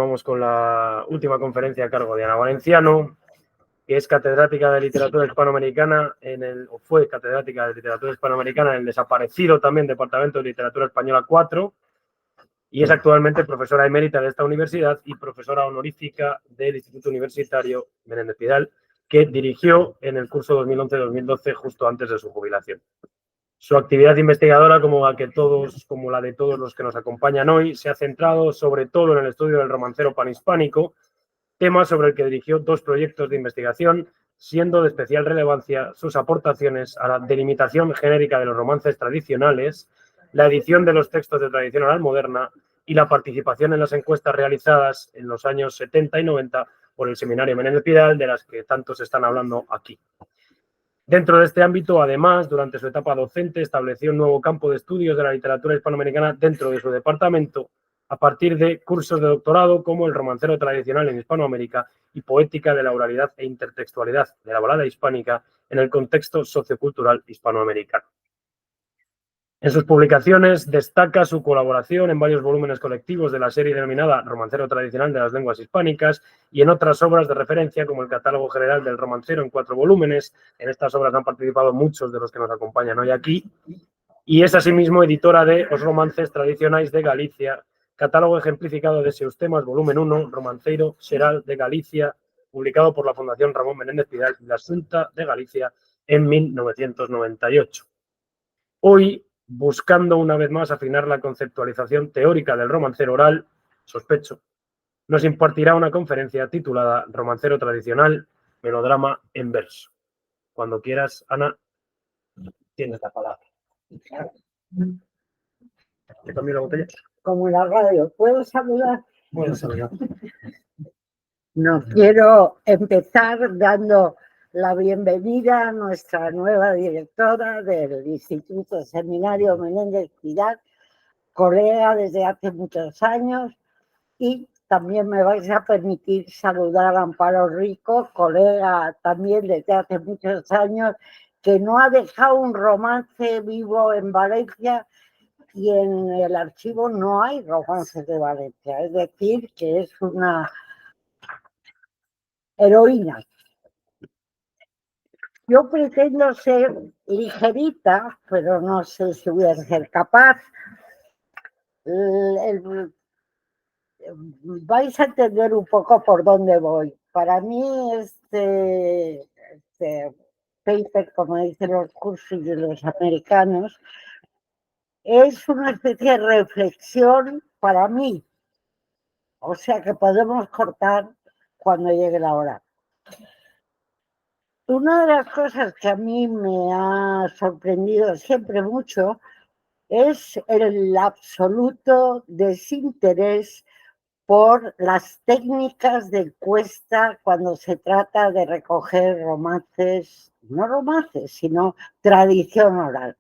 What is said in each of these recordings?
Vamos con la última conferencia a cargo de Ana Valenciano, que es catedrática de literatura hispanoamericana fue catedrática de literatura hispanoamericana en el desaparecido también Departamento de Literatura Española 4 y es actualmente profesora emérita de esta universidad y profesora honorífica del Instituto Universitario Menéndez Pidal, que dirigió en el curso 2011-2012 justo antes de su jubilación. Su actividad investigadora, como la de todos los que nos acompañan hoy, se ha centrado sobre todo en el estudio del romancero panhispánico, tema sobre el que dirigió 2 proyectos de investigación, siendo de especial relevancia sus aportaciones a la delimitación genérica de los romances tradicionales, la edición de los textos de tradición oral moderna y la participación en las encuestas realizadas en los años 70 y 90 por el Seminario Menéndez Pidal, de las que tantos están hablando aquí. Dentro de este ámbito, además, durante su etapa docente, estableció un nuevo campo de estudios de la literatura hispanoamericana dentro de su departamento, a partir de cursos de doctorado como el romancero tradicional en Hispanoamérica y poética de la oralidad e intertextualidad de la balada hispánica en el contexto sociocultural hispanoamericano. En sus publicaciones destaca su colaboración en varios volúmenes colectivos de la serie denominada Romancero Tradicional de las Lenguas Hispánicas y en otras obras de referencia como el Catálogo General del Romancero en 4 volúmenes. En estas obras han participado muchos de los que nos acompañan hoy aquí. Y es asimismo editora de Os Romances Tradicionais de Galicia, catálogo ejemplificado de seus temas, volumen 1, Romanceiro Xeral de Galicia, publicado por la Fundación Ramón Menéndez Pidal y la Xunta de Galicia en 1998. Hoy, buscando una vez más afinar la conceptualización teórica del romancero oral, sospecho, nos impartirá una conferencia titulada Romancero Tradicional, Melodrama en Verso. Cuando quieras, Ana, tienes la palabra. ¿Te cambio la botella? Como la radio, ¿puedo saludar? Puedo saludar. No quiero empezar dando la bienvenida a nuestra nueva directora del Instituto Seminario Menéndez Pidal, colega desde hace muchos años, y también me vais a permitir saludar a Amparo Rico, colega también desde hace muchos años, que no ha dejado un romance vivo en Valencia, y en el archivo no hay romances de Valencia, es decir, que es una heroína. Yo pretendo ser ligerita, pero no sé si voy a ser capaz. Vais a entender un poco por dónde voy. Para mí este paper, como dicen los cursos de los americanos, es una especie de reflexión para mí. O sea que podemos cortar cuando llegue la hora. Una de las cosas que a mí me ha sorprendido siempre mucho es el absoluto desinterés por las técnicas de encuesta cuando se trata de recoger romances, no romances, sino tradición oral.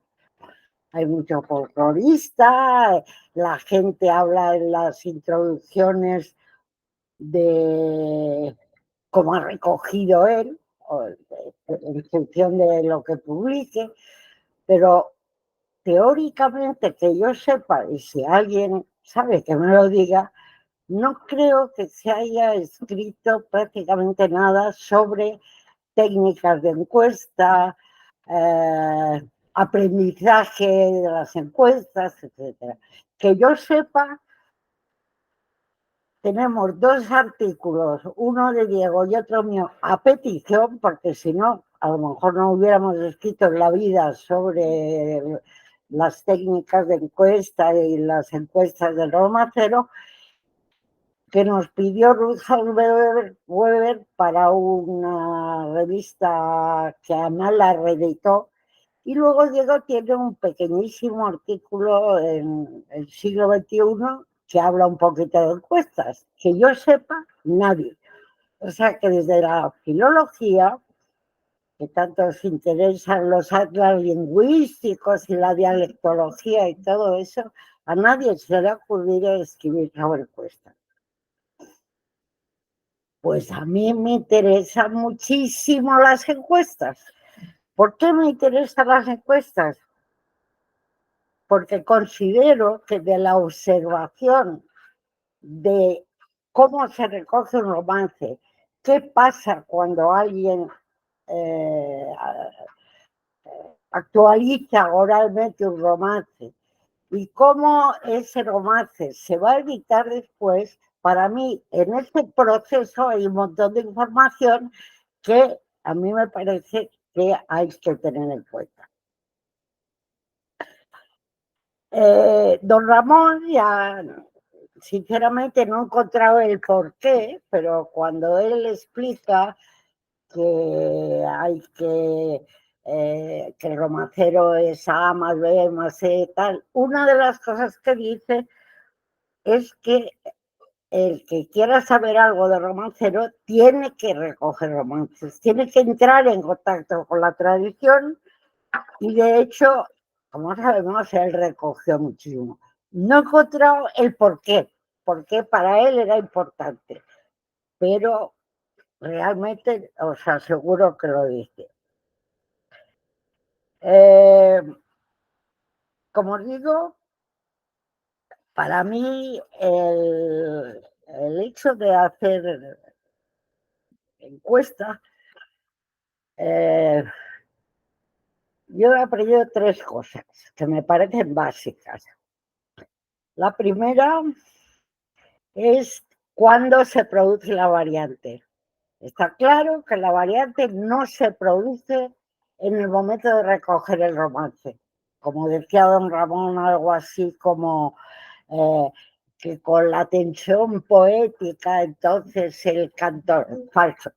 Hay mucho folclorista, la gente habla en las introducciones de cómo ha recogido él, en función de lo que publique, pero teóricamente que yo sepa, y si alguien sabe que me lo diga, no creo que se haya escrito prácticamente nada sobre técnicas de encuesta, aprendizaje de las encuestas, etc. Que yo sepa, tenemos 2 artículos, uno de Diego y otro mío, a petición, porque si no, a lo mejor no hubiéramos escrito en la vida sobre las técnicas de encuesta y las encuestas del romancero, que nos pidió Ruth Weber para una revista que además la reeditó. Y luego Diego tiene un pequeñísimo artículo en el siglo XXI que habla un poquito de encuestas. Que yo sepa, nadie. O sea que desde la filología, que tanto os interesan los atlas lingüísticos y la dialectología y todo eso, a nadie se le ha ocurrido escribir sobre encuestas. Pues a mí me interesan muchísimo las encuestas. ¿Por qué me interesan las encuestas? Porque considero que de la observación de cómo se recoge un romance, qué pasa cuando alguien actualiza oralmente un romance y cómo ese romance se va a editar después. Para mí, en este proceso hay un montón de información que a mí me parece que hay que tener en cuenta. Don Ramón ya, sinceramente, no he encontrado el porqué, pero cuando él explica que hay que el romancero es A más B más C, tal, una de las cosas que dice es que el que quiera saber algo de romancero tiene que recoger romances, tiene que entrar en contacto con la tradición y de hecho, como sabemos, él recogió muchísimo. No he encontrado el porque para él era importante, pero realmente os aseguro que lo dice. Como digo, para mí el hecho de hacer encuesta, yo he aprendido 3 cosas que me parecen básicas. La primera es cuándo se produce la variante. Está claro que la variante no se produce en el momento de recoger el romance. Como decía don Ramón, algo así como que con la tensión poética entonces el cantor, falso.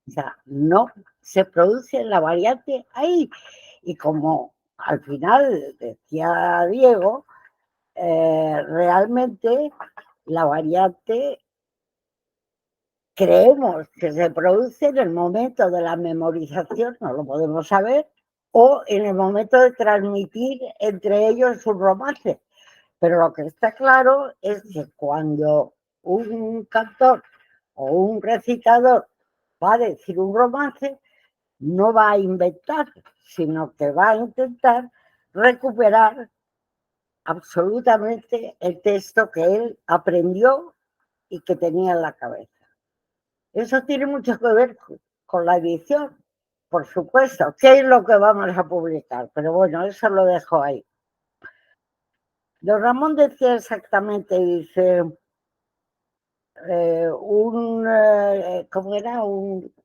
O sea, no se produce la variante ahí. Y como al final decía Diego, realmente la variante creemos que se produce en el momento de la memorización, no lo podemos saber, o en el momento de transmitir entre ellos un romance. Pero lo que está claro es que cuando un cantor o un recitador va a decir un romance, no va a inventar, sino que va a intentar recuperar absolutamente el texto que él aprendió y que tenía en la cabeza. Eso tiene mucho que ver con la edición, por supuesto. ¿Qué es lo que vamos a publicar? Pero bueno, eso lo dejo ahí. Don Ramón decía exactamente, dice, ¿cómo era?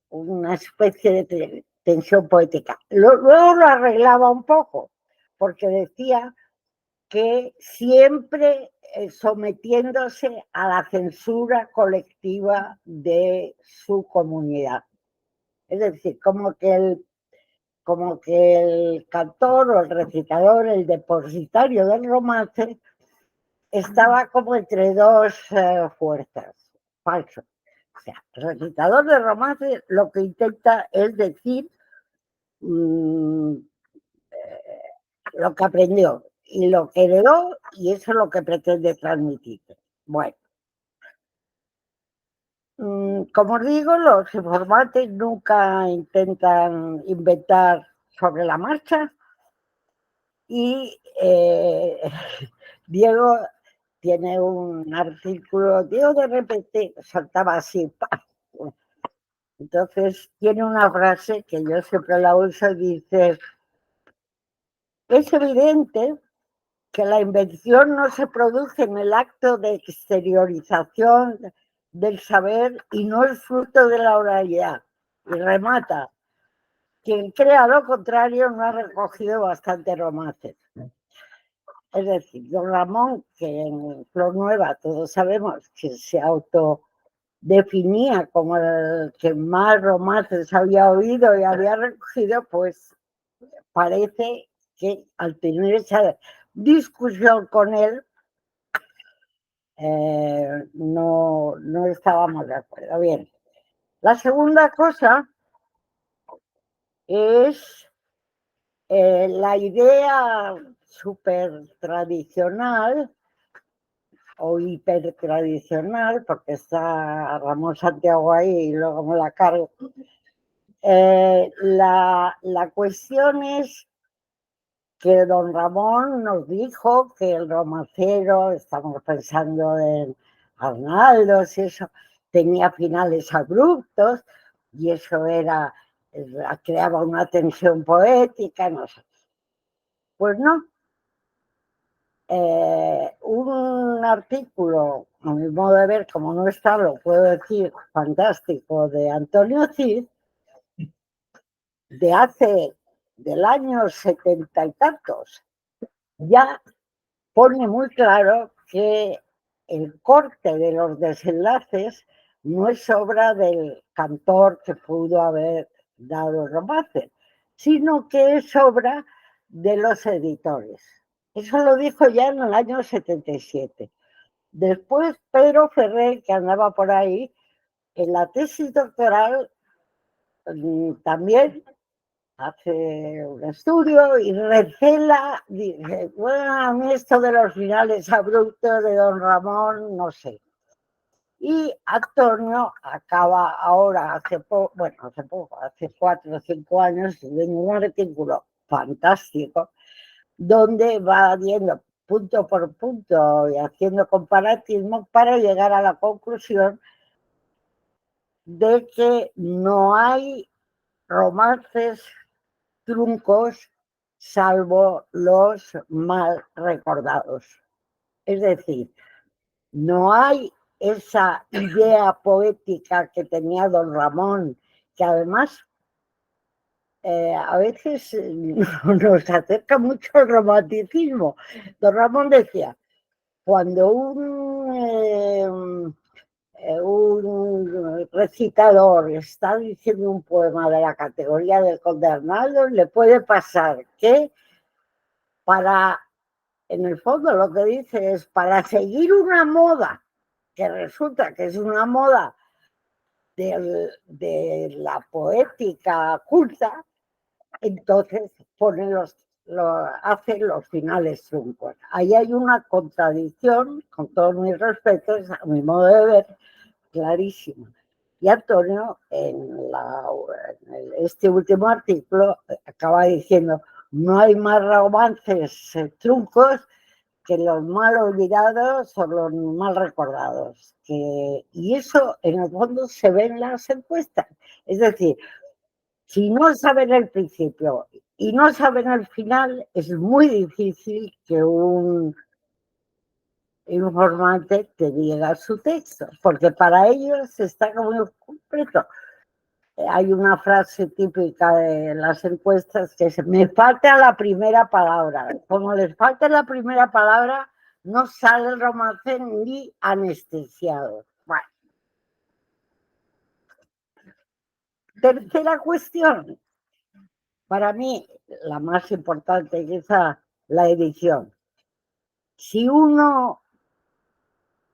Una especie de tensión poética. Luego lo arreglaba un poco, porque decía que siempre sometiéndose a la censura colectiva de su comunidad. Es decir, como que el cantor o el recitador, el depositario del romance, estaba como entre 2 fuerzas. Falso. O sea, el recitador de romance lo que intenta es decir lo que aprendió y lo que heredó, y eso es lo que pretende transmitir. Bueno, como os digo, los informantes nunca intentan inventar sobre la marcha y Diego tiene un artículo, Diego de repente saltaba así, ¡pam! Entonces tiene una frase que yo siempre la uso y dice, es evidente que la invención no se produce en el acto de exteriorización del saber y no es fruto de la oralidad. Y remata, quien crea lo contrario no ha recogido bastante romances. Es decir, don Ramón, que en Flor Nueva todos sabemos que se autodefinía como el que más romances había oído y había recogido, pues parece que al tener esa discusión con él, no estábamos de acuerdo. Bien, la segunda cosa es la idea súper tradicional o hipertradicional, porque está Ramón Santiago ahí y luego me la cargo. La cuestión es que don Ramón nos dijo que el romancero, estamos pensando en Arnaldos y eso, tenía finales abruptos y eso creaba una tensión poética, no sé. Pues no. Un artículo, a mi modo de ver, como no está, lo puedo decir, fantástico, de Antonio Cid, del año 70 y tantos, ya pone muy claro que el corte de los desenlaces no es obra del cantor que pudo haber dado el romance, sino que es obra de los editores. Eso lo dijo ya en el año 77. Después, Pedro Ferrer, que andaba por ahí, en la tesis doctoral también hace un estudio y recela, dice, bueno, a mí esto de los finales abruptos de Don Ramón, no sé. Y Antonio acaba ahora, hace 4 o 5 años, de un artículo fantástico, donde va viendo punto por punto y haciendo comparatismo para llegar a la conclusión de que no hay romances truncos salvo los mal recordados. Es decir, no hay esa idea poética que tenía don Ramón, que además a veces nos acerca mucho al romanticismo. Don Ramón decía, cuando un recitador está diciendo un poema de la categoría del Conde Arnaldo, le puede pasar que en el fondo lo que dice es, para seguir una moda, que resulta que es una moda de la poética culta, entonces hace los finales truncos. Ahí hay una contradicción, con todos mis respetos, a mi modo de ver, clarísima. Y Antonio, este último artículo, acaba diciendo, no hay más romances truncos que los mal olvidados o los mal recordados. Y eso, en el fondo, se ve en las encuestas. Es decir, si no saben el principio y no saben el final, es muy difícil que un informante te diga su texto, porque para ellos está como completo. Hay una frase típica de las encuestas que es, me falta la primera palabra. Como les falta la primera palabra, no sale el romance ni anestesiado. Bueno. Tercera cuestión, para mí la más importante, quizá la edición. Si uno,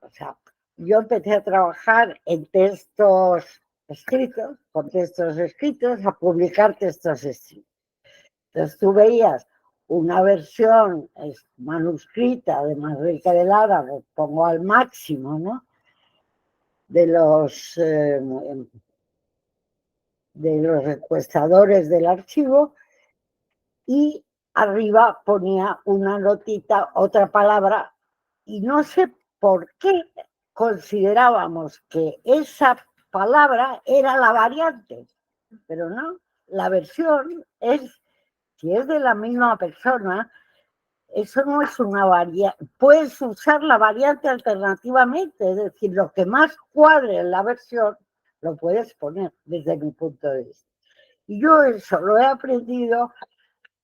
o sea, yo empecé a trabajar en textos escritos, con textos escritos, a publicar textos escritos. Entonces tú veías una versión manuscrita de Manrique de Lara, lo pongo al máximo, ¿no? De los encuestadores del archivo, y arriba ponía una notita, otra palabra, y no sé por qué considerábamos que esa palabra era la variante, pero no, la versión es, si es de la misma persona, eso no es una variante, puedes usar la variante alternativamente, es decir, lo que más cuadre en la versión lo puedes poner desde mi punto de vista. Y yo eso lo he aprendido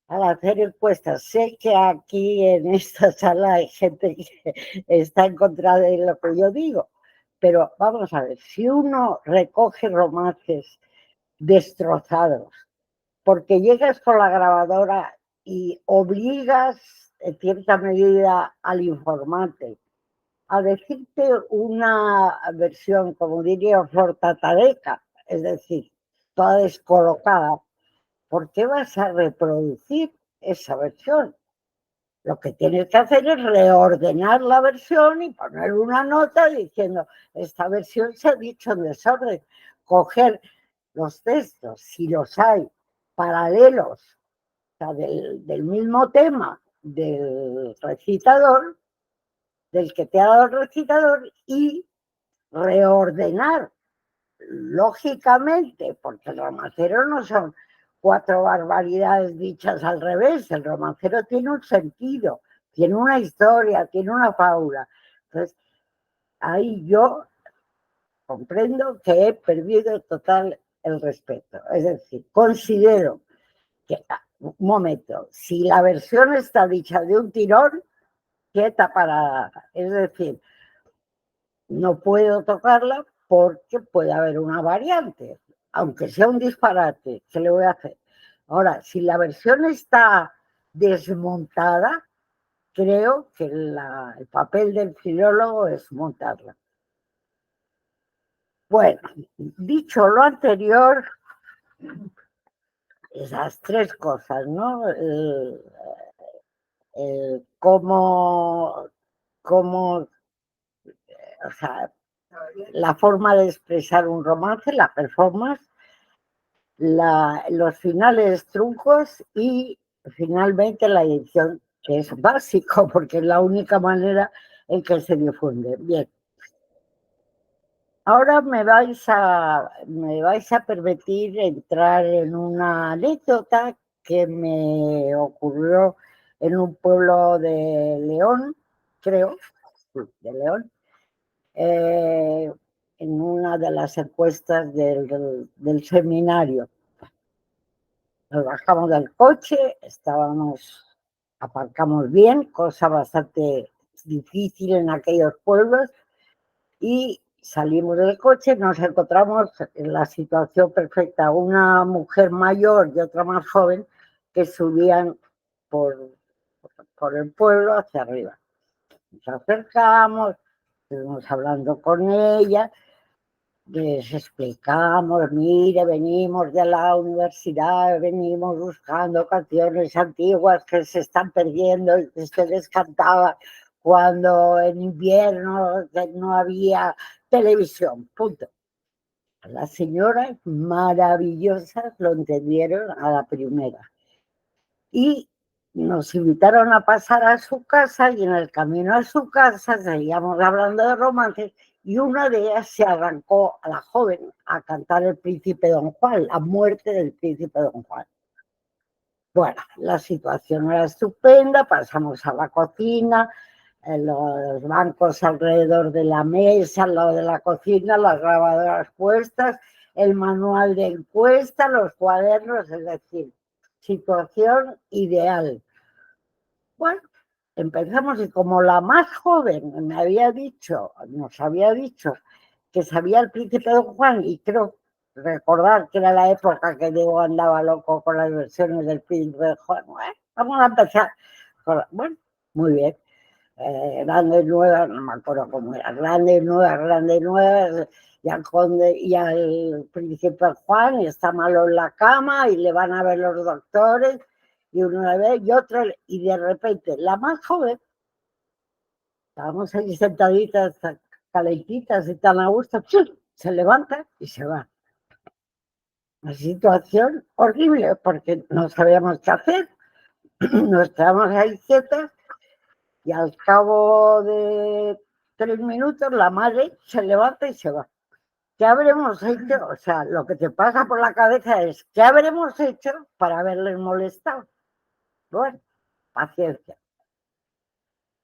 al hacer encuestas. Sé que aquí en esta sala hay gente que está en contra de lo que yo digo, pero vamos a ver, si uno recoge romances destrozados, porque llegas con la grabadora y obligas en cierta medida al informante a decirte una versión, como diría Flor Tatareca, es decir, toda descolocada, ¿por qué vas a reproducir esa versión? Lo que tienes que hacer es reordenar la versión y poner una nota diciendo, esta versión se ha dicho en desorden. Coger los textos, si los hay, paralelos, o sea, del mismo tema del recitador, del que te ha dado el recitador, y reordenar lógicamente, porque el romancero no son 4 barbaridades dichas al revés, el romancero tiene un sentido, tiene una historia, tiene una fábula. Entonces, ahí yo comprendo que he perdido total el respeto. Es decir, considero que, un momento, si la versión está dicha de un tirón, quieta parada. Es decir, no puedo tocarla porque puede haber una variante, aunque sea un disparate, ¿qué le voy a hacer? Ahora, si la versión está desmontada, creo que el papel del filólogo es montarla. Bueno, dicho lo anterior, esas 3 cosas, ¿no? Cómo, o sea, la forma de expresar un romance, la performance, los finales truncos y finalmente la edición, que es básico porque es la única manera en que se difunde. Bien. Ahora me vais a permitir entrar en una anécdota que me ocurrió en un pueblo de León, creo, de León, en una de las encuestas del seminario. Nos bajamos del coche, aparcamos bien, cosa bastante difícil en aquellos pueblos, y salimos del coche, nos encontramos en la situación perfecta, una mujer mayor y otra más joven que subían por el pueblo hacia arriba. Nos acercamos, estuvimos hablando con ella, les explicamos, mire, venimos de la universidad, venimos buscando canciones antiguas que se están perdiendo y que ustedes cantaban cuando en invierno no había televisión, punto. Las señoras maravillosas lo entendieron a la primera. Y nos invitaron a pasar a su casa y en el camino a su casa seguíamos hablando de romances y una de ellas se arrancó, a la joven, a cantar El Príncipe Don Juan, la muerte del Príncipe Don Juan. Bueno, la situación era estupenda, pasamos a la cocina, los bancos alrededor de la mesa, al lado de la cocina, las grabadoras puestas, el manual de encuesta, los cuadernos, es decir, situación ideal. Bueno, empezamos y como la más joven nos había dicho que sabía El Príncipe Don Juan, y creo recordar que era la época que Diego andaba loco con las versiones del Príncipe Don Juan, vamos a empezar. Bueno, muy bien. Grandes nuevas, no me acuerdo cómo era, grandes nuevas, y al conde y al príncipe Juan está malo en la cama y le van a ver los doctores, y una vez y otra, y de repente la más joven, estábamos ahí sentaditas, calentitas y tan a gusto, se levanta y se va. Una situación horrible porque no sabíamos qué hacer, nos quedamos ahí quietas. Y al cabo de 3 minutos la madre se levanta y se va. ¿Qué habremos hecho? O sea, lo que te pasa por la cabeza es, ¿qué habremos hecho para haberles molestado? Bueno, paciencia.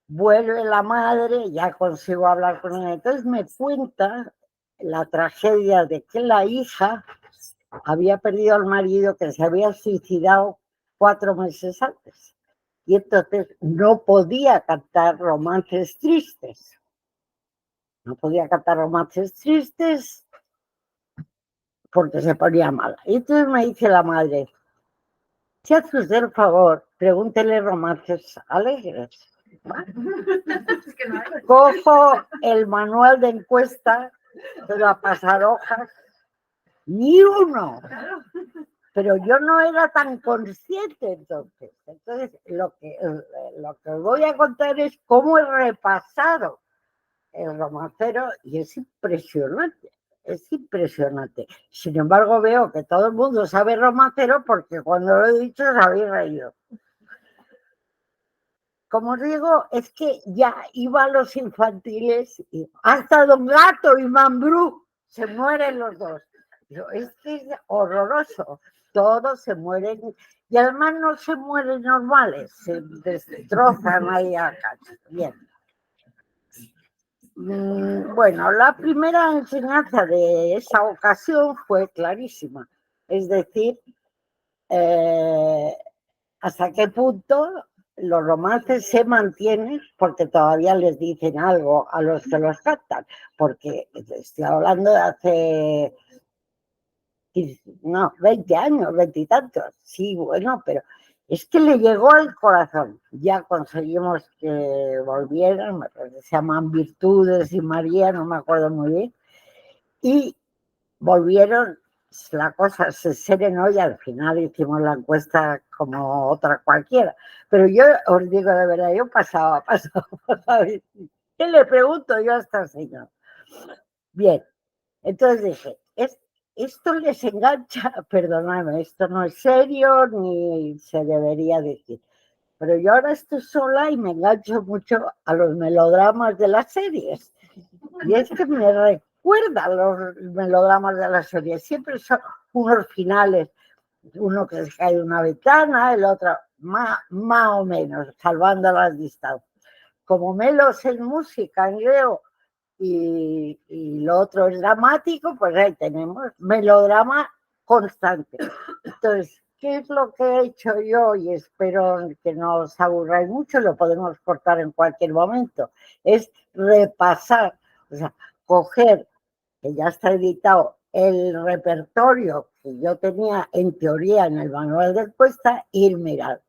Vuelve la madre, ya consigo hablar con ella. Entonces me cuenta la tragedia de que la hija había perdido al marido, que se había suicidado 4 meses antes. Y entonces no podía cantar romances tristes. No podía cantar romances tristes porque se ponía mala. Y entonces me dice la madre, si hace usted el favor, pregúntele romances alegres. Cojo el manual de encuesta, pero a pasar hojas, ni uno. Pero yo no era tan consciente entonces. Entonces, lo que os voy a contar es cómo he repasado el romancero y es impresionante. Es impresionante. Sin embargo, veo que todo el mundo sabe romancero porque cuando lo he dicho os habéis reído. como digo, es que ya iba a los infantiles, y hasta Don Gato y Mambrú se mueren los dos. Es que es horroroso, todos se mueren, y además no se mueren normales, se destrozan ahí acá. Bien. Bueno, la primera enseñanza de esa ocasión fue clarísima, es decir, hasta qué punto los romances se mantienen porque todavía les dicen algo a los que los cantan, porque estoy hablando de hace, no, 20 años, 20 y tantos, sí, bueno, pero es que le llegó al corazón, ya conseguimos que volvieran, me parece que se llaman Virtudes y María, no me acuerdo muy bien, y volvieron, la cosa se serenó y al final hicimos la encuesta como otra cualquiera. Pero yo os digo de verdad, yo pasaba. ¿Qué le pregunto yo a esta señora? Bien, entonces dije, esto les engancha, perdóname, esto no es serio ni se debería decir. Pero yo ahora estoy sola y me engancho mucho a los melodramas de las series. Y es que me recuerda los melodramas de las series. Siempre son unos finales, uno que se cae de una ventana, el otro más o menos, salvando las distancias. Como melos en música, creo, y lo otro es dramático, pues ahí tenemos melodrama constante. Entonces, ¿qué es lo que he hecho yo? Y espero que no os aburráis mucho, lo podemos cortar en cualquier momento. Es repasar, o sea, coger, que ya está editado, el repertorio que yo tenía en teoría en el manual de encuesta, ir mirar.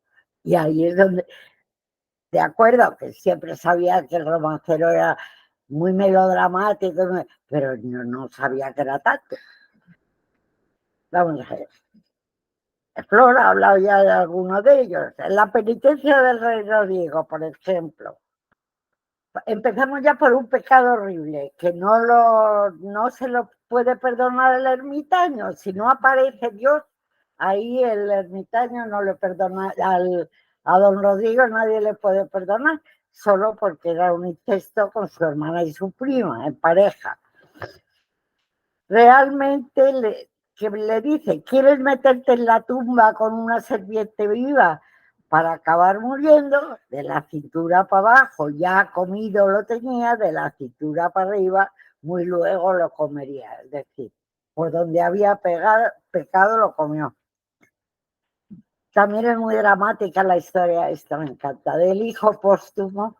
Y ahí es donde, de acuerdo, que siempre sabía que el romancero era muy melodramático, pero no sabía que era tanto. Vamos a ver. Flora ha hablado ya de alguno de ellos. En la penitencia del rey Rodrigo, por ejemplo. Empezamos ya por un pecado horrible, que no se lo puede perdonar el ermitaño. Si no aparece Dios, ahí el ermitaño no le perdona, a don Rodrigo nadie le puede perdonar, solo porque era un incesto con su hermana y su prima, en pareja. Realmente que le dice, ¿quieres meterte en la tumba con una serpiente viva para acabar muriendo? De la cintura para abajo, ya comido lo tenía, de la cintura para arriba, muy luego lo comería. Es decir, por donde había pecado lo comió. También es muy dramática la historia esta, me encanta, del hijo póstumo,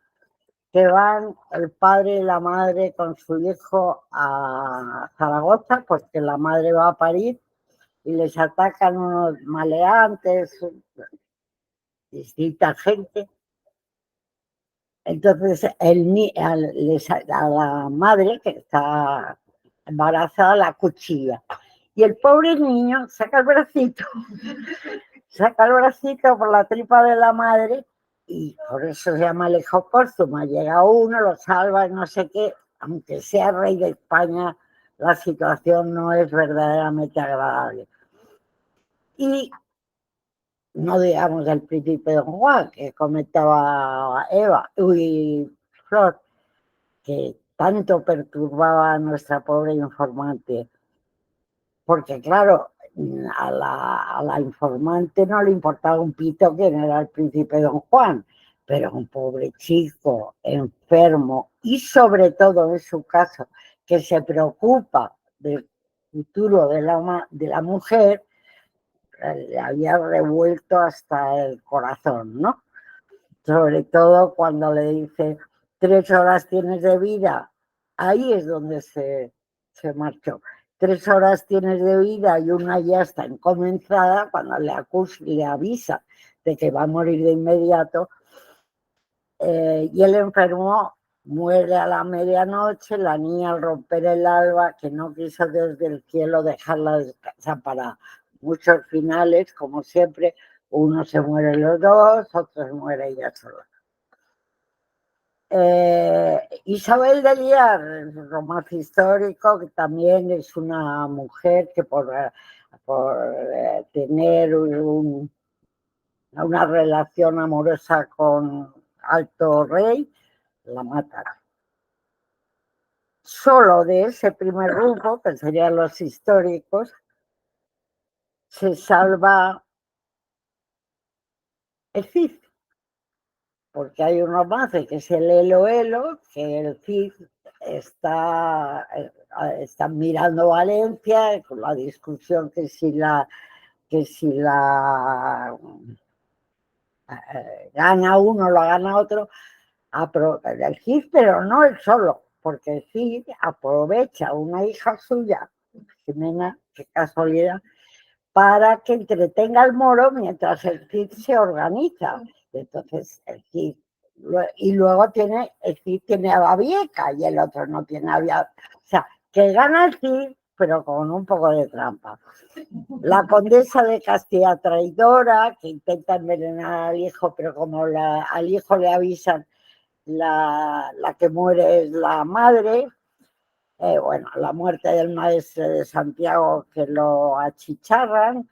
que van el padre y la madre con su hijo a Zaragoza, porque la madre va a parir y les atacan unos maleantes, distinta gente. Entonces a la madre que está embarazada la cuchilla. Y el pobre niño saca el bracito por la tripa de la madre y por eso se llama el hijo póstumo. Llega uno, lo salva, no sé qué. Aunque sea rey de España, la situación no es verdaderamente agradable. Y no digamos del príncipe Don Juan, que comentaba Flor, que tanto perturbaba a nuestra pobre informante. Porque claro, a la informante no le importaba un pito quién era el príncipe Don Juan, pero un pobre chico enfermo y sobre todo en su caso que se preocupa del futuro de la mujer, le había revuelto hasta el corazón, ¿no? Sobre todo cuando le dice 3 horas tienes de vida, ahí es donde se marchó. 3 horas tienes de vida y una ya está encomenzada, cuando le acusa y le avisa de que va a morir de inmediato, y el enfermo muere a la medianoche, la niña al romper el alba, que no quiso desde el cielo dejarla descansar para muchos finales, como siempre, uno se muere los dos, otro se muere ella sola. Isabel de Liar, romance histórico, que también es una mujer que por tener una relación amorosa con alto rey, la matan. Solo de ese primer grupo, que serían los históricos, se salva el Cid, porque hay un romance que es el Elo Elo, que el Cid están mirando Valencia, con la discusión que si la gana uno, lo gana otro, el Cid, pero no él solo, porque el Cid aprovecha una hija suya, Jimena, qué casualidad, para que entretenga al moro mientras el Cid se organiza. Entonces, el Cid, y luego el Cid tiene a Babieca y el otro no tiene a Babieca. O sea, que gana el Cid, pero con un poco de trampa. La condesa de Castilla traidora, que intenta envenenar al hijo, pero como al hijo le avisan, la que muere es la madre. Bueno, la muerte del maestre de Santiago, que lo achicharran.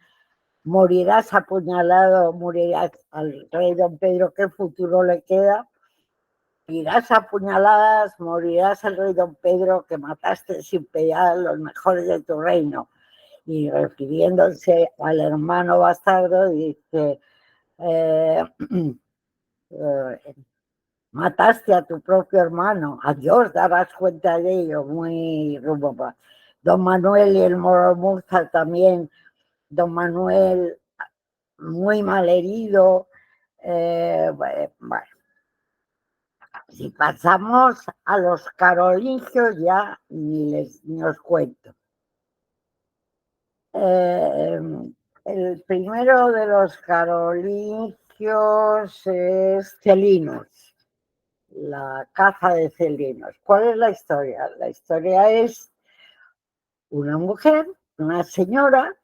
Morirás apuñalado, morirás al rey don Pedro, ¿qué futuro le queda? Morirás apuñaladas, morirás al rey don Pedro, que mataste sin piedad a los mejores de tu reino. Y refiriéndose al hermano bastardo, dice, mataste a tu propio hermano, a Dios darás cuenta de ello, muy rumbo. Don Manuel y el Moro Murza también, don Manuel muy mal herido. Bueno, si pasamos a los carolingios ya ni os cuento. El primero de los carolingios es Celinos, la caza de Celinos. ¿Cuál es la historia? La historia es una mujer, una señora,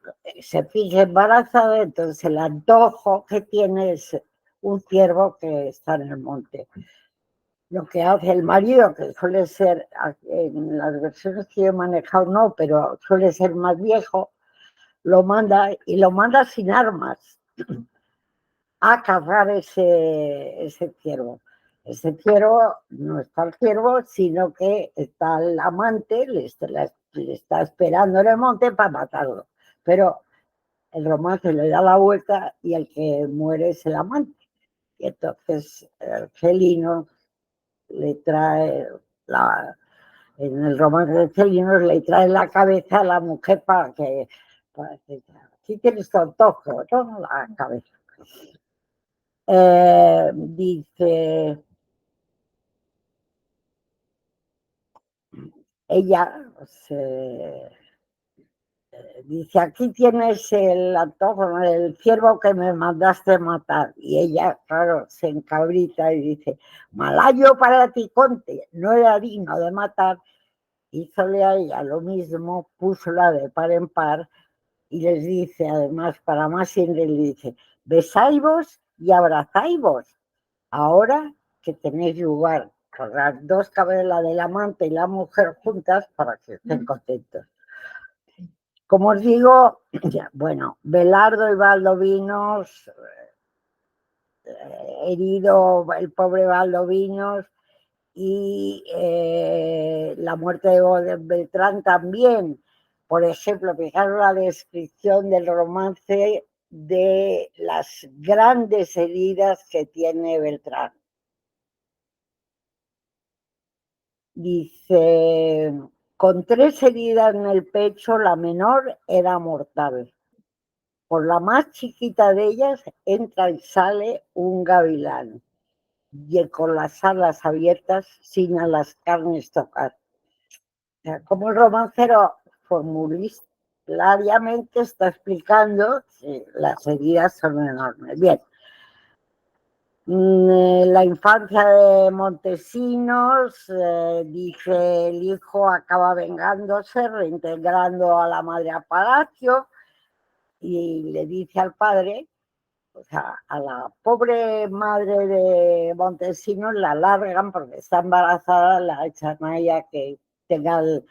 se fija embarazada, entonces el antojo que tiene es un ciervo que está en el monte. Lo que hace el marido, que suele ser, en las versiones que yo he manejado no, pero suele ser más viejo, lo manda sin armas a cazar ese ciervo. Ese ciervo no está el ciervo, sino que está el amante, le está esperando en el monte para matarlo. Pero el romance le da la vuelta y el que muere es el amante. Y entonces el felino le trae en el romance de Celinos le trae la cabeza a la mujer para que aquí tienes tu antojo, ¿no? La cabeza. Dice ella, dice, aquí tienes el antojo, el ciervo que me mandaste matar. Y ella, claro, se encabrita y dice, malayo para ti, conte, no era digno de matar. Hízole a ella lo mismo, púsola de par en par y les dice, además, para más siempre, le dice, besáis y abrazáis, ahora que tenéis lugar, con las dos cabezas, la del amante y la mujer juntas, para que estén contentos. Como os digo, bueno, Belardo y Valdovinos, herido el pobre Valdovinos, y la muerte de Beltrán también. Por ejemplo, fijaros la descripción del romance de las grandes heridas que tiene Beltrán. Dice, con 3 heridas en el pecho, la menor era mortal. Por la más chiquita de ellas entra y sale un gavilán, y con las alas abiertas sin a las carnes tocar. O sea, como el romancero formulariamente está explicando que las heridas son enormes. Bien. La infancia de Montesinos, dice, el hijo acaba vengándose, reintegrando a la madre a palacio, y le dice al padre, o sea, a la pobre madre de Montesinos la largan porque está embarazada, la echan a ella que tenga el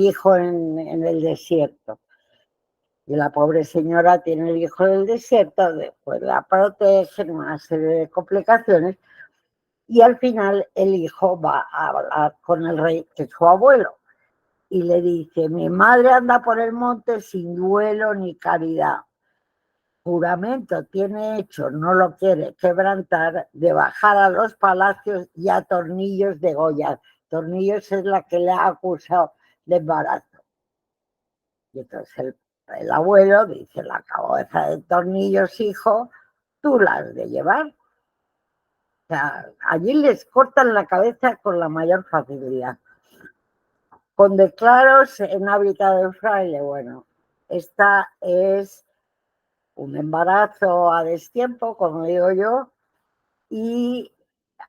hijo en el desierto. Y la pobre señora tiene el hijo en el desierto, después la protegen, una serie de complicaciones. Y al final el hijo va a hablar con el rey, que es su abuelo, y le dice: mi madre anda por el monte sin duelo ni caridad. Juramento tiene hecho, no lo quiere quebrantar, de bajar a los palacios y a Tornillos degollar. Tornillos es la que le ha acusado de embarazo. Y entonces el abuelo dice: la cabeza de Tornillos, hijo, tú la has de llevar. O sea, allí les cortan la cabeza con la mayor facilidad. Con declaros en hábitat de fraile, bueno, esta es un embarazo a destiempo, como digo yo, y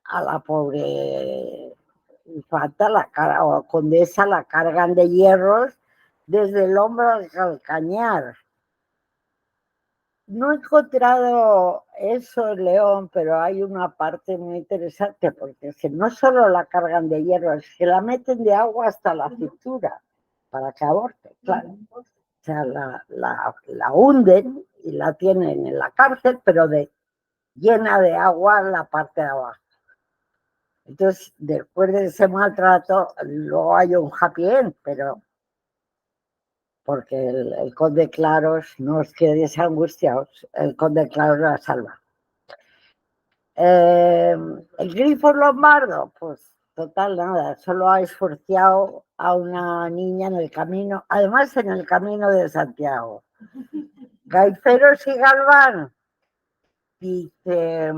a la pobre infanta, la cara, o condesa, la cargan de hierros desde el hombro al calcañar. No he encontrado eso en León, pero hay una parte muy interesante, porque es que no solo la cargan de hierro, es que la meten de agua hasta la cintura para que aborte, claro. O sea, la hunden y la tienen en la cárcel, pero llena de agua la parte de abajo. Entonces, después de ese maltrato, luego hay un happy end, pero porque el conde Claros, no os quedéis angustiados, el conde Claros la salva. El grifo lombardo, pues total nada, solo ha esforciado a una niña en el camino, además en el camino de Santiago. Gaiferos y Galván, dice,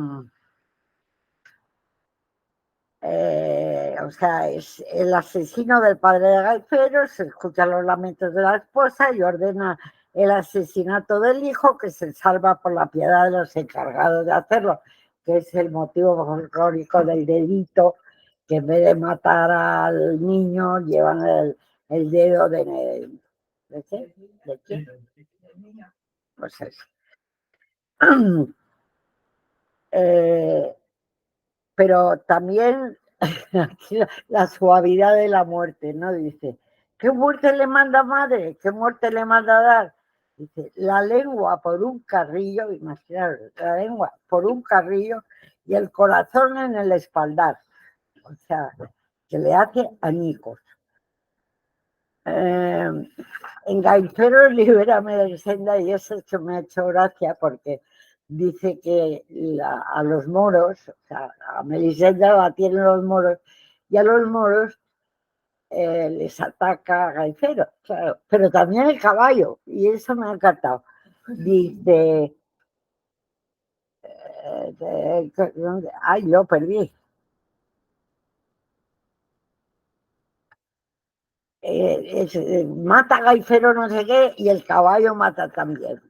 o sea, es el asesino del padre de Gaiferos, escucha los lamentos de la esposa y ordena el asesinato del hijo, que se salva por la piedad de los encargados de hacerlo, que es el motivo folclórico del dedito, que en vez de matar al niño llevan el dedo ¿de qué? ¿De qué? Pues eso. Pero también la suavidad de la muerte, ¿no? Dice: ¿qué muerte le manda madre? ¿Qué muerte le manda dar? Dice: la lengua por un carrillo, imaginaros, la lengua por un carrillo y el corazón en el espaldar. O sea, que le hace añicos. En Gaiferos, libérame de senda, y eso es que me ha hecho gracia, porque dice que a los moros, o sea, a Melisenda la tienen los moros, y a los moros les ataca Gaifero, claro, pero también el caballo, y eso me ha encantado. Dice, ay, lo perdí. Mata a Gaifero no sé qué, y el caballo mata también.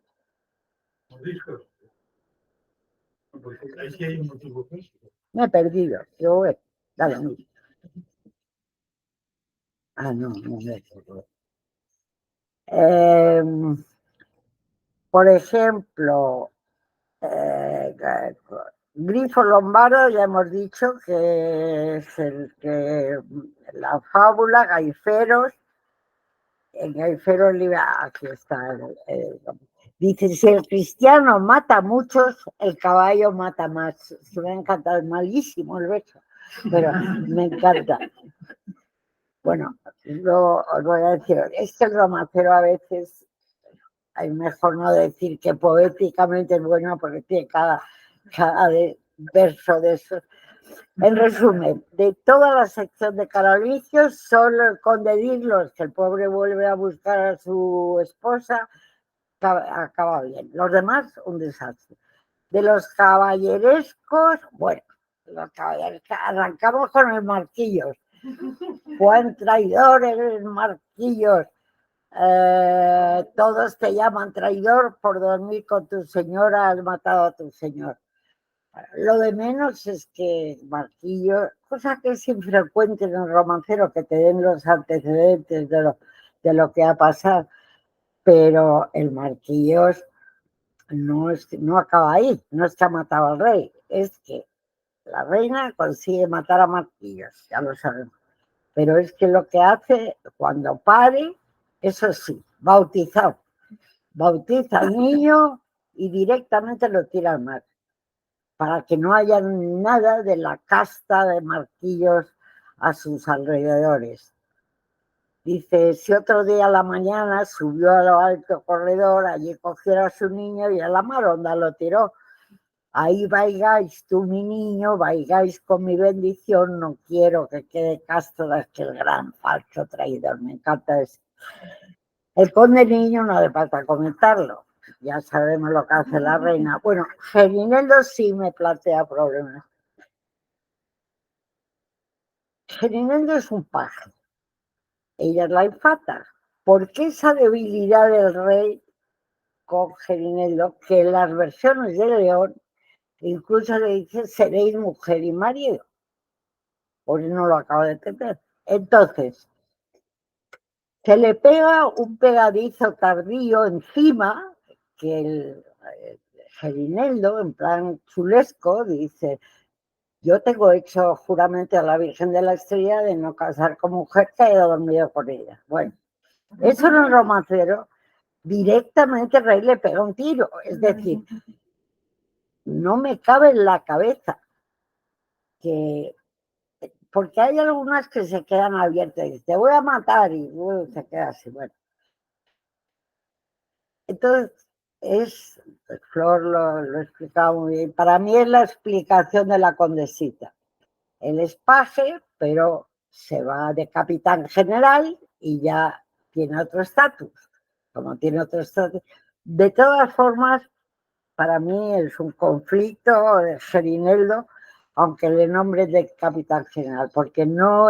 Me he perdido. Yo, dale, no. Por ejemplo, Grifo Lombardo, ya hemos dicho que es el que la fábula, Gaiferos, en Gaiferos aquí está. Dice: si el cristiano mata a muchos, el caballo mata más. Se me ha encantado, es malísimo el verso, pero me encanta. Bueno, os voy a decir, es que el romancero a veces, hay mejor no decir que poéticamente es bueno, porque tiene cada verso de esos. En resumen, de toda la sección de Carolicios, solo el conde Dirlos, que el pobre vuelve a buscar a su esposa, acaba bien. Los demás, un desastre. De los caballerescos, bueno, arrancamos con el Marquillos. Juan Traidor, el Marquillos. Todos te llaman traidor por dormir con tu señora, has matado a tu señor. Lo de menos es que Marquillo, cosa que es infrecuente en el romancero, que te den los antecedentes de lo que ha pasado, pero el Marquillos no acaba ahí, no es que ha matado al rey, es que la reina consigue matar a Marquillos, ya lo sabemos, pero es que lo que hace cuando pare, eso sí, bautiza al niño y directamente lo tira al mar. para que no haya nada de la casta de marquillos a sus alrededores. Dice, si otro día a la mañana subió a lo alto corredor, allí cogió a su niño y a la maronda lo tiró. Ahí vaigáis tú, mi niño, vaigáis con mi bendición, no quiero que quede castro que el gran falso traidor. Me encanta eso. El conde niño no le falta comentarlo. Ya sabemos lo que hace la reina. Bueno, Gerineldo sí me plantea problemas. Gerineldo es un paje. Ella es la infanta. ¿Por qué esa debilidad del rey con Gerineldo? Que en las versiones de León incluso le dice seréis mujer y marido. Por eso no lo acabo de entender. Entonces, se le pega un pegadizo tardío encima que el Gerineldo, en plan chulesco, dice, yo tengo hecho juramento a la Virgen de la Estrella de no casar con mujer que haya dormido con ella. Bueno, eso en el romancero, directamente el rey le pega un tiro. Es decir, no me cabe en la cabeza que... Porque hay algunas que se quedan abiertas y te voy a matar y se queda así. Bueno, entonces Flor lo explicaba muy bien. Para mí es la explicación de la condesita. Él es paje, pero se va de capitán general y ya tiene otro estatus. Como tiene otro estatus. De todas formas, para mí es un conflicto de Gerineldo, aunque le nombre de capitán general, porque no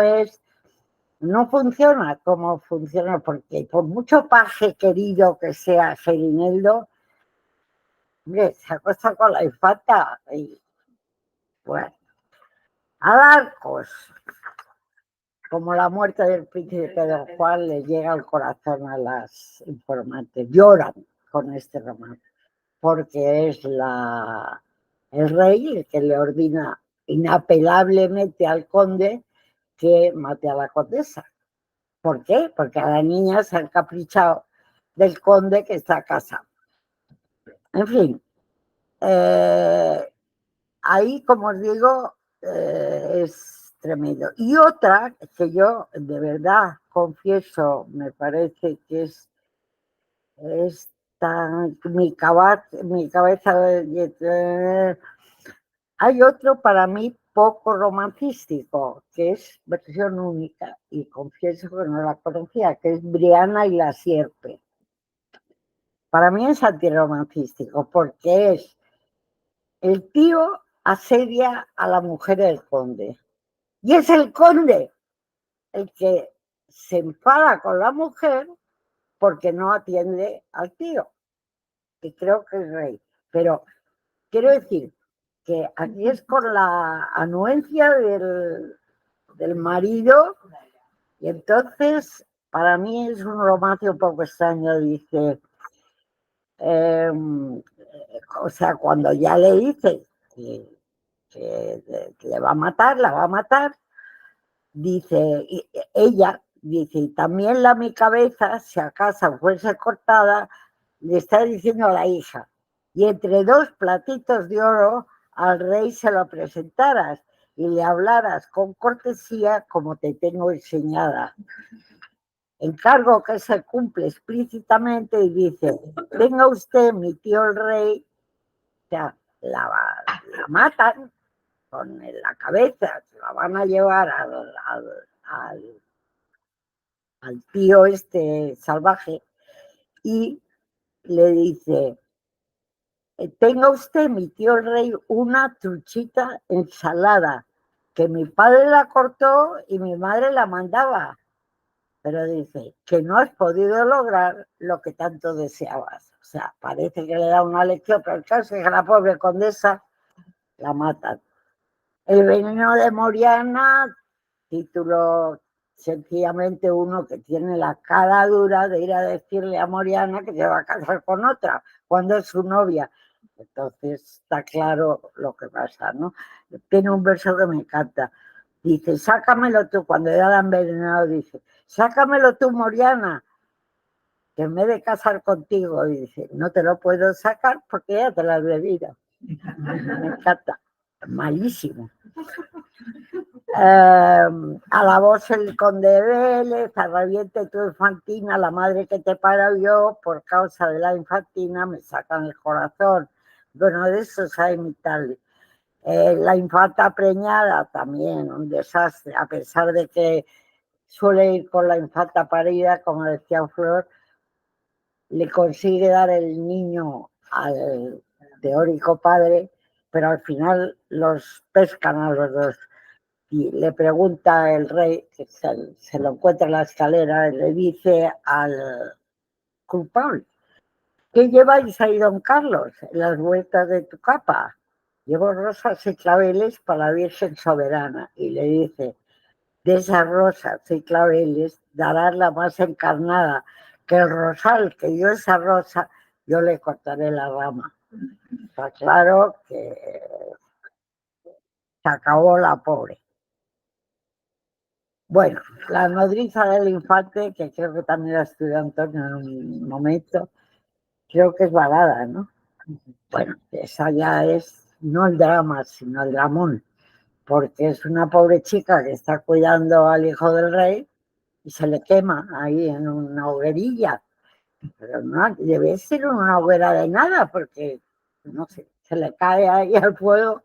funciona como funciona, porque por mucho paje querido que sea Gerineldo, hombre, se acuesta con la infanta y bueno, Alarcos, como la muerte del príncipe Don Juan, le llega al corazón a las informantes, lloran con este romance, porque es el rey el que le ordena inapelablemente al conde que mate a la condesa. ¿Por qué? Porque a la niña se han caprichado del conde que está casado. En fin, ahí, como os digo, es tremendo. Y otra que yo de verdad confieso, me parece que es mi cabeza. Hay otro para mí poco romancístico, que es versión única, y confieso que no la conocía, que es Briana y la sierpe. Para mí es antirromancístico, porque es el tío asedia a la mujer del conde. Y es el conde el que se enfada con la mujer porque no atiende al tío, que creo que es rey. Pero quiero decir que aquí es con la anuencia del marido, y entonces para mí es un romance un poco extraño. Dice, o sea, cuando ya le dice que le va a matar, la va a matar, dice, ella dice, y también mi cabeza, si acaso fuese cortada, le está diciendo a la hija, y entre dos platitos de oro al rey se lo presentaras y le hablaras con cortesía como te tengo enseñada. Encargo que se cumple explícitamente y dice, venga usted, mi tío el rey, o sea, la matan con la cabeza, se la van a llevar al tío este salvaje y le dice, tenga usted, mi tío el rey, una truchita ensalada, que mi padre la cortó y mi madre la mandaba, pero dice que no has podido lograr lo que tanto deseabas. O sea, parece que le da una lección, pero el caso es que la pobre condesa la matan. El veneno de Moriana, título sencillamente uno que tiene la cara dura de ir a decirle a Moriana que se va a casar con otra, cuando es su novia. Entonces está claro lo que pasa, ¿no? Tiene un verso que me encanta. Dice, sácamelo tú, cuando ya la han envenenado, dice, sácamelo tú, Moriana, que en vez de casar contigo, dice, no te lo puedo sacar porque ya te lo has bebido. Me encanta. Malísimo. Alabóse el conde de Vélez, arrebiente tu infantina, la madre que te parió, por causa de la infantina me sacan el corazón. Bueno, de eso sabe mi tal. La infanta preñada también, un desastre, a pesar de que suele ir con la infanta parida, como decía Flor, le consigue dar el niño al teórico padre, pero al final los pescan a los dos. Y le pregunta el rey, que se lo encuentra en la escalera, y le dice al culpable: ¿qué lleváis ahí, don Carlos, en las vueltas de tu capa? Llevo rosas y claveles para la Virgen soberana. Y le dice: de esas rosas y claveles darás la más encarnada, que el rosal que dio esa rosa, yo le cortaré la rama. Está claro que se acabó la pobre. Bueno, la nodriza del infante, que creo que también la estudió Antonio en un momento, creo que es balada, ¿no? Bueno, esa ya es no el drama, sino el dramón, porque es una pobre chica que está cuidando al hijo del rey y se le quema ahí en una hoguerilla, pero no, debe ser una hoguera de nada, porque, no sé, se le cae ahí al fuego,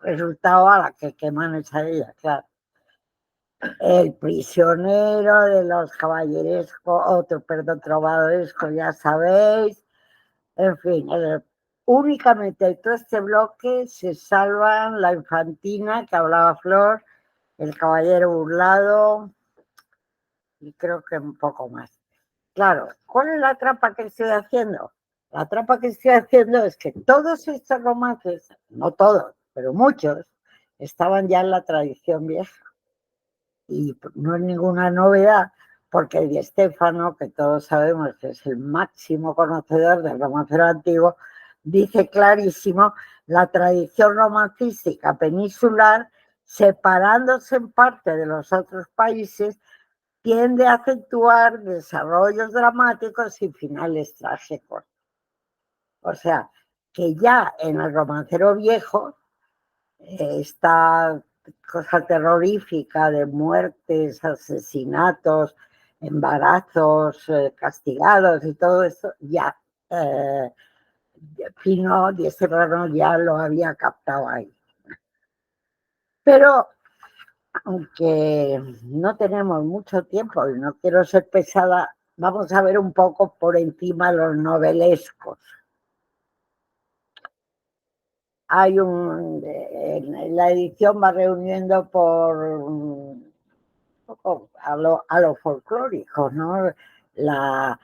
resultado a la que queman es a ella, claro. El prisionero de los caballerescos, trovadoresco, ya sabéis. En fin, únicamente de todo este bloque se salvan la infantina que hablaba Flor, el caballero burlado y creo que un poco más. Claro, ¿cuál es la trampa que estoy haciendo? La trampa que estoy haciendo es que todos estos romances, no todos, pero muchos, estaban ya en la tradición vieja. Y no es ninguna novedad, porque Di Stéfano, que todos sabemos que es el máximo conocedor del romancero antiguo, dice clarísimo: la tradición romancística peninsular, separándose en parte de los otros países, tiende a acentuar desarrollos dramáticos y finales trágicos. O sea, que ya en el romancero viejo, esta cosa terrorífica de muertes, asesinatos, embarazos castigados y todo eso, ya Pino Di Stéfano ya lo había captado ahí. Pero aunque no tenemos mucho tiempo y no quiero ser pesada, vamos a ver un poco por encima los novelescos. Hay en la edición va reuniendo por a lo folclórico, ¿no? La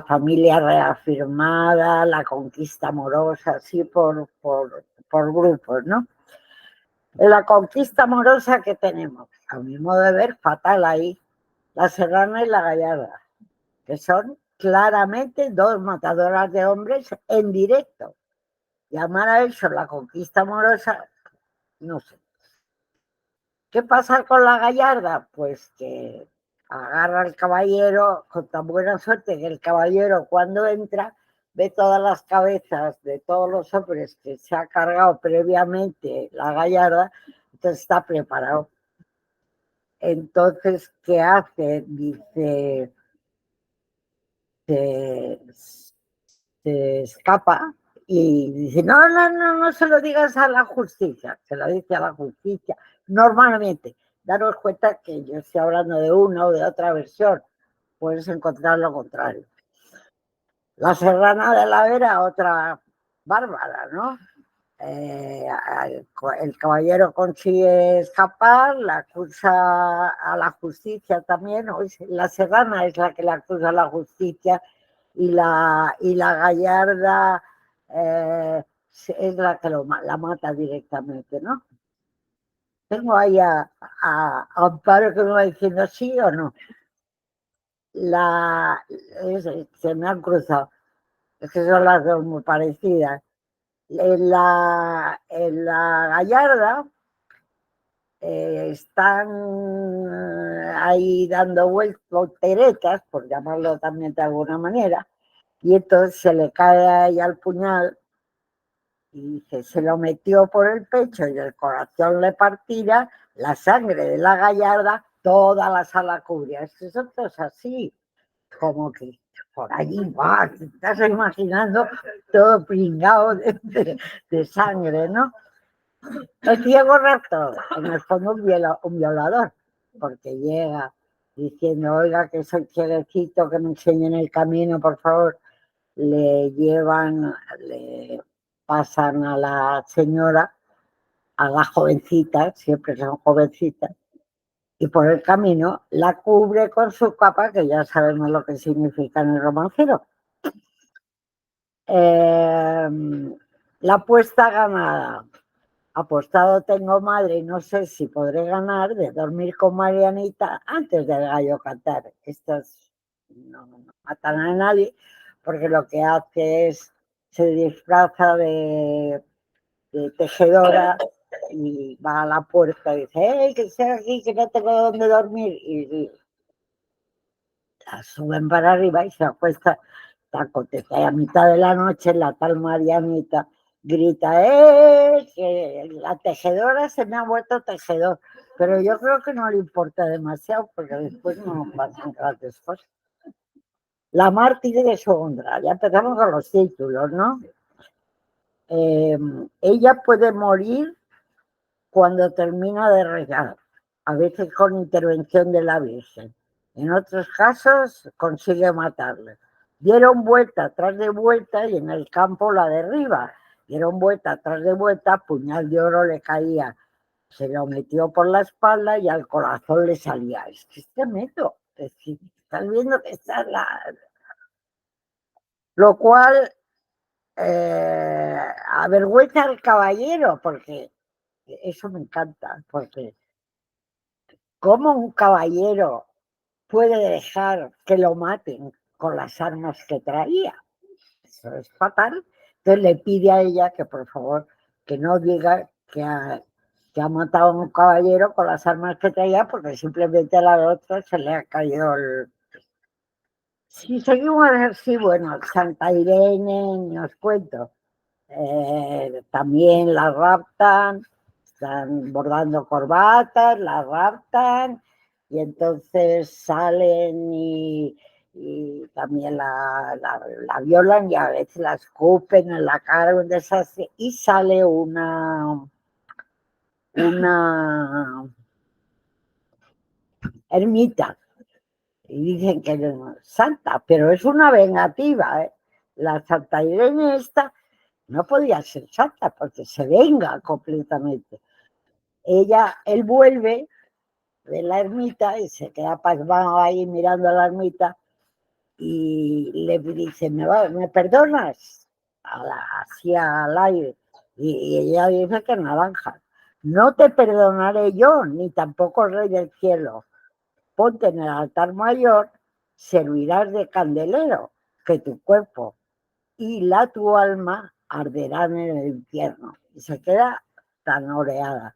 familia reafirmada, la conquista amorosa, así por grupos, ¿no? La conquista amorosa que tenemos, a mi modo de ver, fatal ahí, la Serrana y la Gallarda, que son claramente dos matadoras de hombres en directo. Llamar a eso la conquista amorosa, no sé. ¿Qué pasa con la Gallarda? Pues que agarra al caballero con tan buena suerte que el caballero, cuando entra, ve todas las cabezas de todos los hombres que se ha cargado previamente la Gallarda, entonces está preparado. Entonces, ¿qué hace? Dice, se, se escapa y dice: no se lo digas a la justicia, se lo dice a la justicia. Normalmente, daros cuenta que yo estoy hablando de una o de otra versión, puedes encontrar lo contrario. La Serrana de la Vera, otra bárbara, ¿no? El caballero consigue escapar, la acusa a la justicia también. La Serrana es la que la acusa a la justicia y la Gallarda es la que la mata directamente, ¿no? Tengo ahí a Amparo que me va diciendo sí o no. Se me han cruzado, es que son las dos muy parecidas. En la Gallarda están ahí dando volteretas, por llamarlo también de alguna manera, y entonces se le cae ahí al puñal y dice, se lo metió por el pecho y el corazón le partiera, la sangre de la gallarda toda la sala cubría. Eso es así, como que por allí va, te estás imaginando todo pringado de sangre, ¿no? El ciego raptor, en el fondo un violador, porque llega diciendo, oiga, que soy cieguecito, que me enseñen el camino, por favor. Le llevan, le pasan a la señora, a la jovencita, siempre son jovencitas, y por el camino la cubre con su capa, que ya sabemos lo que significa en el romancero. La apuesta ganada. Apostado tengo, madre, y no sé si podré ganar, de dormir con Marianita antes del gallo cantar. Estas no matan a nadie, porque lo que hace es, se disfraza de tejedora y va a la puerta y dice, ¡hey, que sea aquí, que no tengo dónde dormir! Y la suben para arriba y se acuesta tan contenta. Y a mitad de la noche la tal Marianita grita, que la tejedora se me ha vuelto tejedor. Pero yo creo que no le importa demasiado porque después no pasan grandes cosas. La mártir de Sondra, ya empezamos con los títulos, ¿no? Ella puede morir cuando termina de rezar, a veces con intervención de la Virgen. En otros casos consigue matarle. Dieron vuelta tras de vuelta y en el campo la derriba. Dieron vuelta tras de vuelta, puñal de oro le caía. Se lo metió por la espalda y al corazón le salía. Es que es tremendo. Es que estás viendo que está la... Lo cual avergüenza al caballero, porque eso me encanta, porque ¿cómo un caballero puede dejar que lo maten con las armas que traía? Eso es fatal. Entonces le pide a ella que por favor que no diga que ha matado a un caballero con las armas que traía, porque simplemente a la otra se le ha caído el... Si seguimos así, bueno, Santa Irene, ni os cuento. También la raptan, están bordando corbatas, la raptan y entonces salen y también la violan y a veces la escupen en la cara, un desastre, y sale una ermita y dicen que es santa, pero es una vengativa, ¿eh? La Santa Irene esta no podía ser santa porque se venga completamente. Él vuelve de la ermita y se queda pasmado ahí mirando a la ermita y le dice, ¿me perdonas? Hacia al aire. Y ella dice que naranja. No te perdonaré yo, ni tampoco el rey del cielo. Ponte en el altar mayor, servirás de candelero, que tu cuerpo y tu alma arderán en el infierno. Y se queda tan oreada.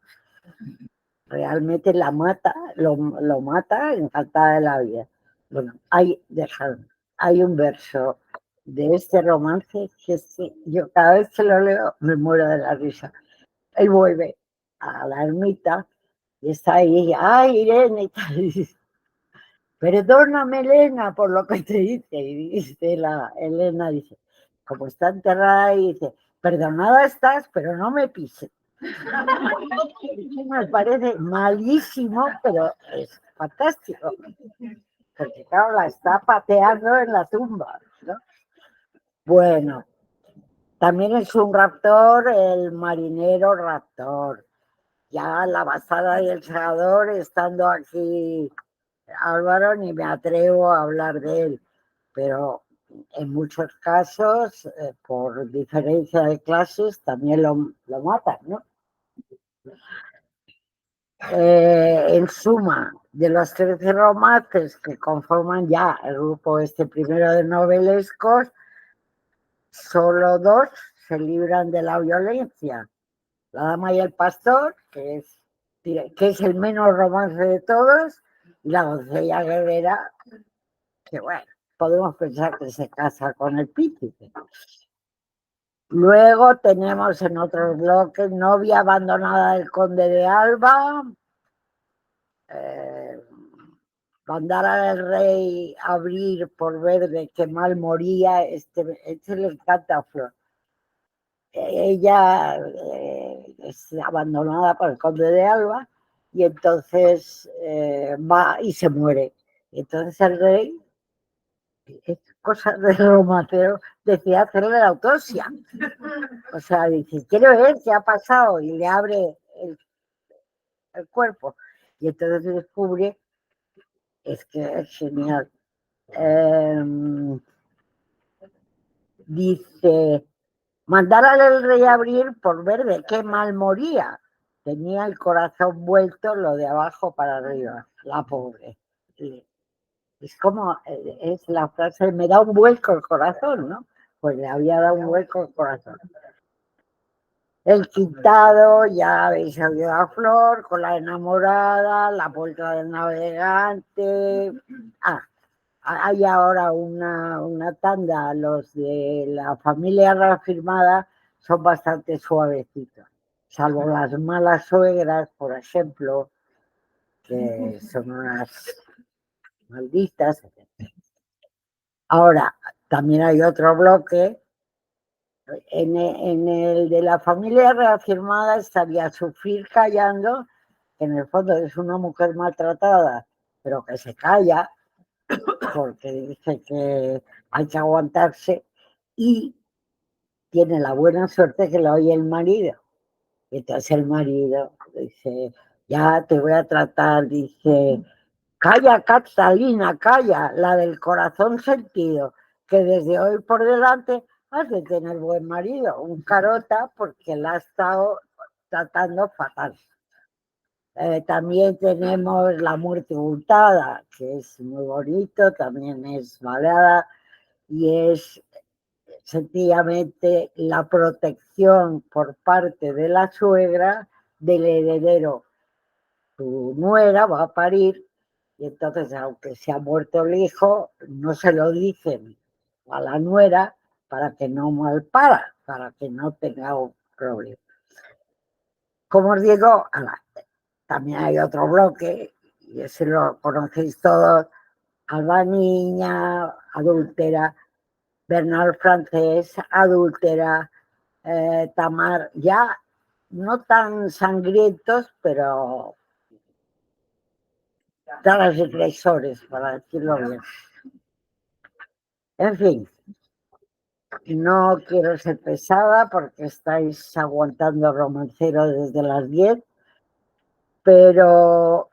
Realmente la mata, lo mata encantada de la vida. Bueno, hay un verso de este romance que yo cada vez que lo leo me muero de la risa. Él vuelve a la ermita y está ahí, ¡ay, Irene! Y tal, perdóname, Elena, por lo que te dice. Y dice Elena, dice, como está enterrada ahí, dice, perdonada estás, pero no me pises. Me parece malísimo, pero es fantástico. Porque claro, la está pateando en la tumba, ¿no? Bueno, también es un raptor, el marinero raptor. Ya la basada y el segador, estando aquí Álvaro, ni me atrevo a hablar de él, pero en muchos casos, por diferencia de clases, también lo matan, ¿no? En suma, de los 13 romances que conforman ya el grupo este primero de novelescos, solo 2 se libran de la violencia. La dama y el pastor, que es el menos romance de todos, y la doncella guerrera, que bueno, podemos pensar que se casa con el príncipe. Luego tenemos en otros bloques Novia abandonada del Conde de Alba, mandar al rey abrir por ver de qué mal moría, este le encanta a Flor. Ella es abandonada por el Conde de Alba y entonces va y se muere. Y entonces el rey, es cosa de romancero, decide hacerle la autopsia. O sea, dice, quiero ver qué ha pasado y le abre el cuerpo. Y entonces descubre, es que es genial. Dice, mandar al rey a abrir por ver de qué mal moría. Tenía el corazón vuelto lo de abajo para arriba, la pobre. Es como, es la frase, me da un vuelco el corazón, ¿no? Pues le había dado un vuelco el corazón. El quitado, ya habéis oído a Flor, con la enamorada, la puerta del navegante. Hay ahora una tanda, los de la familia reafirmada son bastante suavecitos, salvo las malas suegras, por ejemplo, que son unas malditas. Ahora, también hay otro bloque. En el de la familia reafirmada estaría Sufrir callando, que en el fondo es una mujer maltratada, pero que se calla porque dice que hay que aguantarse y tiene la buena suerte que lo oye el marido. Y entonces el marido dice, ya te voy a tratar, dice, calla Catalina, calla, la del corazón sentido, que desde hoy por delante has de tener buen marido, un carota porque la ha estado tratando fatal. También tenemos La muerte hurtada, que es muy bonito, también es balada y es sencillamente la protección por parte de la suegra del heredero. Tu nuera va a parir y entonces, aunque se ha muerto el hijo, no se lo dicen a la nuera para que no malpara, para que no tenga un problema. Como os digo, también hay otro bloque, y ese lo conocéis todos, Alba Niña, adúltera, Bernal Francés, adúltera, Tamar, ya no tan sangrientos, pero transgresores, para decirlo bien. En fin, no quiero ser pesada porque estáis aguantando romancero desde las 10, pero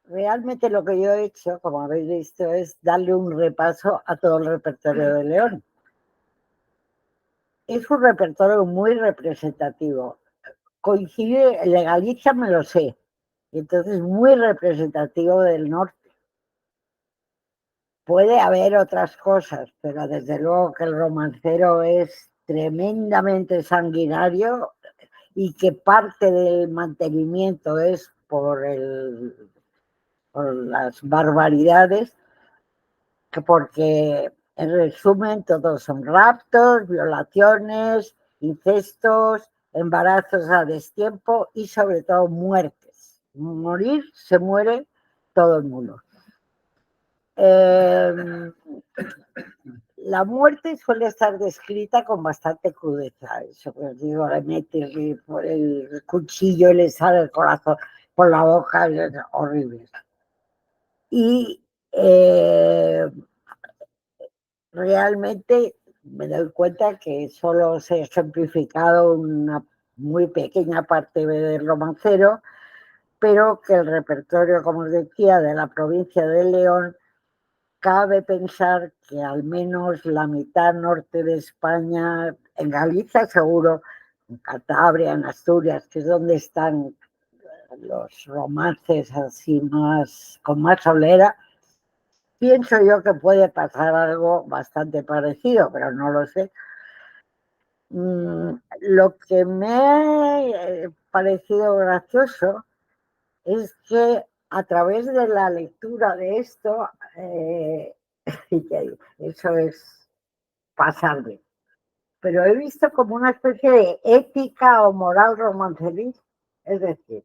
realmente lo que yo he hecho, como habéis visto, es darle un repaso a todo el repertorio de León. Es un repertorio muy representativo. Coincide, el de Galicia me lo sé, entonces muy representativo del norte. Puede haber otras cosas, pero desde luego que el romancero es tremendamente sanguinario y que parte del mantenimiento es por las barbaridades, porque en resumen todos son raptos, violaciones, incestos, embarazos a destiempo y sobre todo muertes. Morir, se muere todo el mundo. La muerte suele estar descrita con bastante crudeza. Eso que os digo, le mete por el cuchillo y le sale el corazón por la boca, es horrible. Y realmente me doy cuenta que solo se ha ejemplificado una muy pequeña parte del romancero, pero que el repertorio, como os decía, de la provincia de León, cabe pensar que al menos la mitad norte de España, en Galicia seguro, en Cantabria, en Asturias, que es donde están los romances así más, con más solera, pienso yo que puede pasar algo bastante parecido, pero no lo sé. Lo que me ha parecido gracioso es que a través de la lectura de esto, eso es pasarme. pero he visto como una especie de ética o moral romanceril. Es decir,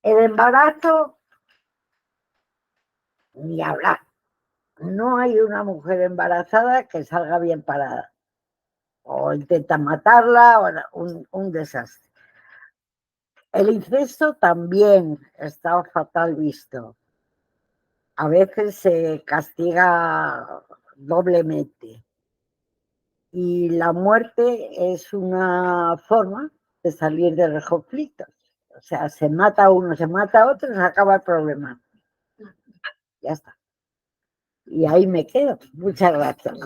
el embarazo, ni hablar. No hay una mujer embarazada que salga bien parada. O intenta matarla, o un desastre. El incesto también está fatal visto. A veces se castiga doblemente. Y la muerte es una forma de salir de los conflictos. O sea, se mata a uno, se mata a otro, se acaba el problema. Ya está. Y ahí me quedo. Muchas gracias.